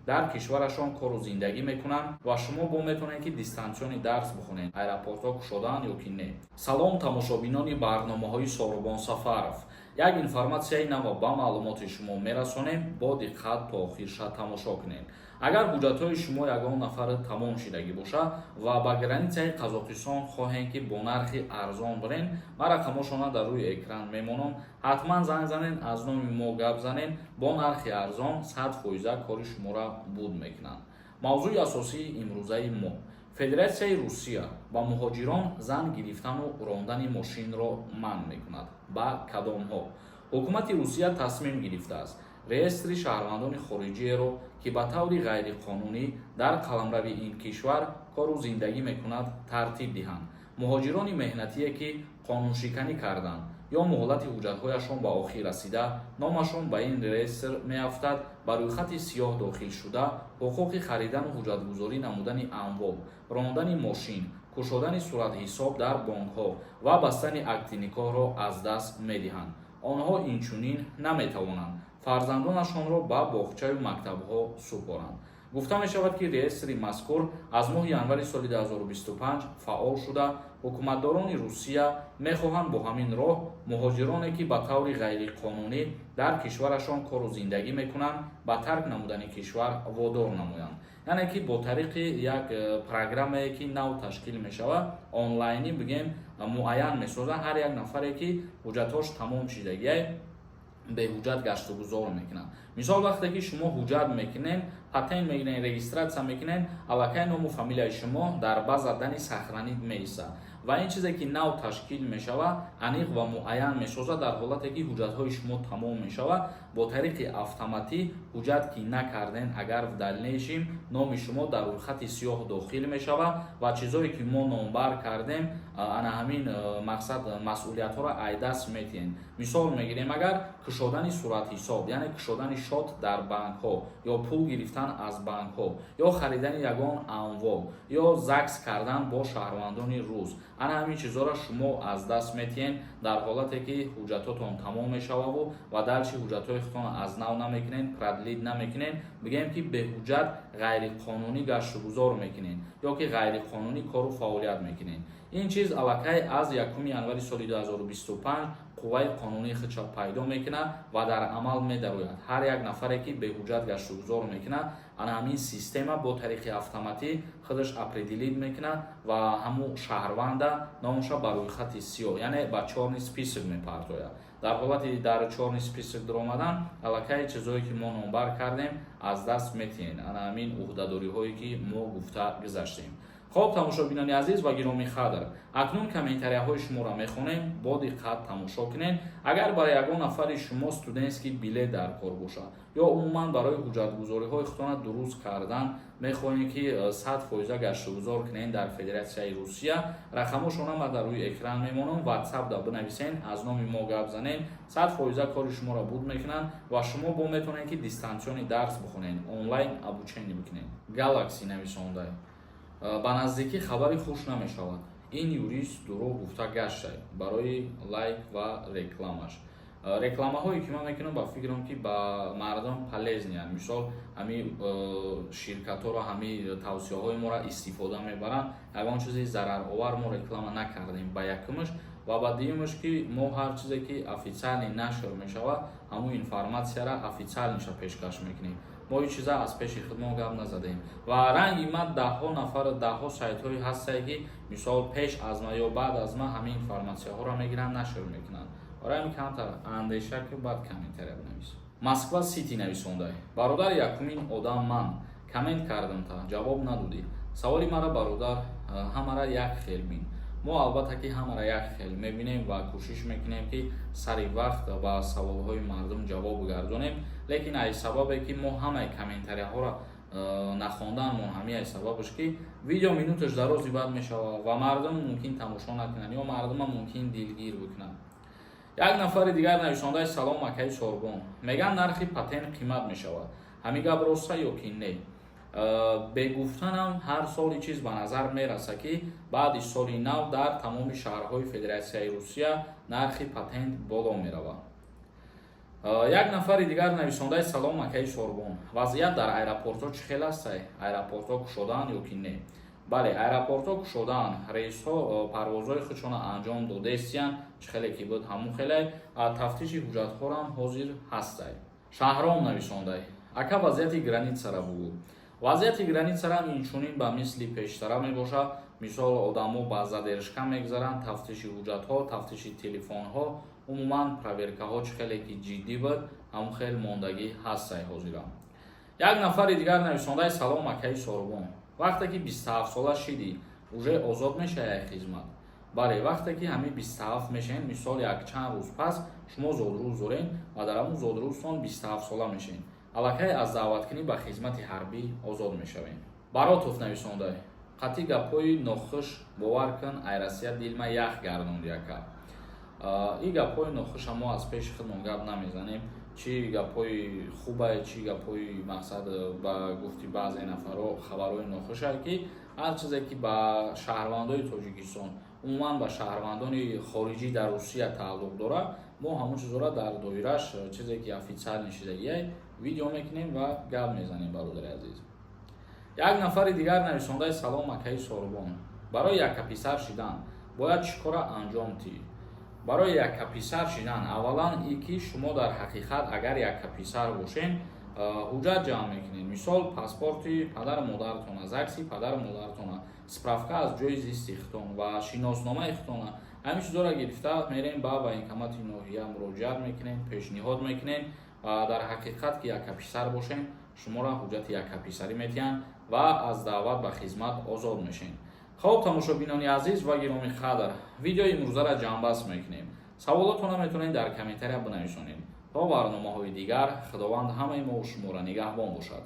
дар кишварашон кору зиндагӣ мекунанд ва шумо бо метавонед ки дистансиони дарс бихонед. Аэропортҳо кушодаанд ё ки не. Салом тамошобинони барномаҳои Сорубон Сафаров. Як информатсияи нав ба маълумоти шумо мерасонем. Бо диққат то охирша тамошо кунед. Агар ҳуҷҷатҳои шумо ягон нафар тамом шудагӣ бошад ва ба границаи Қазоқистон хоҳед ки бо нархи арзон бирен, ман рақамошона дар рӯи экран мемонам. ҳатман занг занед, аз номи мо гап занед. Бо нархи арзон 100% кори шуморо буд мекунанд. мавзӯи асосии имрӯзаи мо: Федератсияи Русия ба муҳоҷирон зан гирифтану рондани мошинро манъ мекунад. Ба кадомҳо? ҳукумати Русия тасмим гирифтааст реестри шаҳрвандони хориҷиеро ки ба таври ғайриқонунӣ дар қаламрави ин кишвар кору зиндагӣ мекунад тартиб диҳанд. муҳоҷирони меҳнатие ки қонуншиканӣ карданд ё муҳлати ҳуҷҷатҳояшон ба охир расида, номашон ба ин реестр меафтад, ба рӯйхати сиёҳ дохил шуда, ҳуқуқи харидану ҳуҷҷатгузорӣ намудани амвол, рондани мошин, кушодани суратҳисоб дар бонкҳо ва бастани акти никоҳро аз даст медиҳанд. онҳо инчунин наметавонанд фарзандонашонро ба боғчаю мактабҳо супоранд. гуфта мешавад ки реестри мазкур аз моҳи январи соли 2025 фаъол шуда, ҳукуматдорони Русия мехоҳанд бо ҳамин роҳ муҳоҷироне ки ба таври ғайриқонунӣ дар кишварашон кору зиндагӣ мекунанд, ба тарк намудани кишвар водор намоянд. яъне ки бо тариқи як программае ки нав ташкил мешавад, онлайнӣ бигем муайян месозанд ҳар як нафаре ки ҳуҷҷатҳош тамом шудагиай беҳуҷҷат гаштугузор мекунанд. мисол вақте ки шумо ҳуҷҷат мекунед, патент мегиред, регистратсия мекунед, аллакай ному фамилияи шумо дар база дани сахранид меистад ва ин чизе ки нав ташкил мешавад аниқ ва муайян месозад. дар ҳолате ки ҳуҷҷатҳои шумо тамом мешавад, бо тариқи автоматӣ ҳуҷҷат ки накарден агар в дальнейшим номи шумо дар рӯйхати сиёҳ дохил мешавад ва чизое ки мо номбар кардем ана ҳамин мақсад масъулиятҳоро айдаст метиҳем. мисол мегирем, агар кушодани суратҳисоб, яъне кушодани шот дар банкҳо ё пул гирифтан аз банкҳо ё харидани ягон амвол ё закс кардан бо шаҳрвандони рус, ана ҳамин чизоро шумо аз даст метиҳем дар ҳолате ки ҳуҷҷатотон тамом мешававу ва дарчи ҳуҷҷатҳоятон аз нав намекунед, прадлид намекунед, бигем ки беҳуҷҷат ғайриқонунӣ гаштугузор мекунед ё ки ғайриқонунӣ кору фаъолият мекунед. ин чиз аллакай аз 1 январи соли 2025 қувваи қонунии худша пайдо мекунад ва дар амал медарояд. ҳар як нафаре ки беҳуҷҷат гаштугузор мекунад, ана ҳамин система бо тариқи автоматӣ худаш определид мекунад ва ҳаму шаҳрванда номаша ба рӯйхати сиёҳ, яъне ба чорни список мепартояд. дар ҳолати дар чорни список даромадан, аллакай чизое ки мо номбар кардем аз даст метиҳед. ана ҳамин уҳдадориҳое ки мо гуфта гузаштем. خب тамошобинони азиз ва гироми қадр, акнун комментарияҳои шуморо мехонем. бо диққат тамошо кунед. агар барои ягон нафари шумо студентский билет дар кор бошад ё умуман барои ҳуҷҷатгузориҳои худтона дуруст кардан мехоҳем ки 100% гаштугузор кунед дар Федератсияи Русия, рақамошона ма дар рӯи экран мемонам. WhatsApp да бинависен, аз номи мо гап занед, 100% кори шуморо буд мекунанд ва шумо бо метавонед ки дистансиони дарс бихонед, онлайн обучение бикунед. Galaxy нависондай: ба наздикӣ хабари хуш намешавад. ин юрист дурӯғ гуфта гаштай барои лайк ва рекламаш. рекламаҳое ки ман мекунам ба фикрам ки ба мардум полезнянд. мисол ҳами ширкатҳоро, ҳами тавсияҳои моро истифода мебаранд. ягон чизи зараровар мо реклама накардем ба якумаш ва ба дуюмаш ки мо ҳар чизе ки официалӣ нашр мешавад, ҳамун информатсияро официалниша пешкаш мекунем. мо ҳеҷ чиза аз пеши худ мо гап назадем ва ранги ман даҳҳо нафар, даҳҳо сайтҳои ҳастае ки мисол пеш аз ман ё баъд аз ман ҳамин информатсияҳоро мегиранд, нашр мекунанд. барои ҳамин камтар андеша ки баъд комментария бинавис. Москва Сити нависондай: бародар якумин одам ман коммент кардам та ҷавоб надодӣ. саволи мара бародар ҳамара як хел бин. мо албатта ки ҳамара як хел мебинем ва кӯшиш мекунем ки сари вақт ба саволҳои мардум ҷавоб гардонем, лекин ай сабабе ки мо ҳамаи комментарияҳоро нахонданмон, ҳамин ай сабабаш ки видео минуташ дарози баъд мешавад ва мардум мумкин тамошо накунанд ё мардума мумкин дилгир бикунанд. як нафари дигар нависондаи: салом акаи Сорбон, меган нархи патент қимат мешавад. ҳамин гап роста ё ки не? бегуфтанам ҳар соли чиз ба назар мераса ки баъди соли нав дар тамоми шаҳрҳои Федератсияи Русия нархи патент боло меравад. як нафари дигар нависондаи салом акаи Сорбон. Вазъият дар аэропортҳо чӣ хел аст? Аэропортҳо кушодаанд ё ки не? Бале, аэропортҳо кушодаанд, рейсҳо парвозҳои худшона анҷом додестиянд, чӣ хеле ки буд ҳамун хеле, тафтиши ҳуҷҷатҳорам ҳозир ҳастай. Шаҳром нависондай. Ака вазъияти границара бугӯ. Вазъияти границара инчунин ба мисли пештара мебошад. Мисол одамо ба задержка мегзаранд, тафтиши ҳуҷҷатҳо, тафтиши телефонҳо, умуман проверкаҳо чӣ хеле ки ҷиддӣ буд, ҳамун хел мондагӣ ҳастай ҳозирам. Як нафари дигар нависондаи салом акаи Сорбон. Вақте ки 27 сола шидӣ, уже озод мешавед хизмат. Бале, вақте ки ҳамин 27 мешавед, мисол як чанд рӯз пас шумо зодрӯз доред ва дар ҳамун зодрӯзтон 27 сола мешавед. Аллакай аз даъваткунӣ ба хизмати ҳарбӣ озод мешавед. Баротов нависондай. Қатъи гапҳои нохуш бовар кун, айрасия дилма ях гардонд яка. Ин гапҳои нохуша мо аз пеши худмон гап намезанем. Чӣ гапҳои хубе, чӣ гапҳои мақсад ба гуфти баъзе нафаро хабарҳои нохуша ки ҳар чизе ки ба шаҳрвандои Тоҷикистон, умуман ба шаҳрвандони хориҷӣ дар Русия тааллуқ дорад, мо ҳамун чизора дар доираш чизе ки офиtsial нишидагиай видео мекунем ва гап мезанем. Бародари азиз, як нафари дигар нависондаи салом акаи Сорбон. Барои яка писар шидан бояд чӣ кора анҷом тӣ? Барои яка писар шидан аввалан ин ки шумо дар ҳақиқат агар яка писар бошен, ҳуҷҷат ҷамъ мекунед. Мисол паспорти падару модаратона, закси падару модаратона, справка аз ҷои зисти худтон ва шиносномаи худтона. Ҳамин чизора гирифта мерем ба военкомати ноҳия муроҷиат мекунед, пешниҳод мекунед ва дар ҳақиқат ки яка писар бошен, шуморо ҳуҷҷати яка писарӣ метиҳанд ва аз даъват ба хизмат озод мешен. хоб тамошобинони азиз ва гироми қадр, видеои имрӯзаро ҷамъбаст мекунем. Саволотона метавонед дар комментария бинависонед. То барномаҳои дигар, худованд ҳамаи мо шуморо нигаҳбон бошад.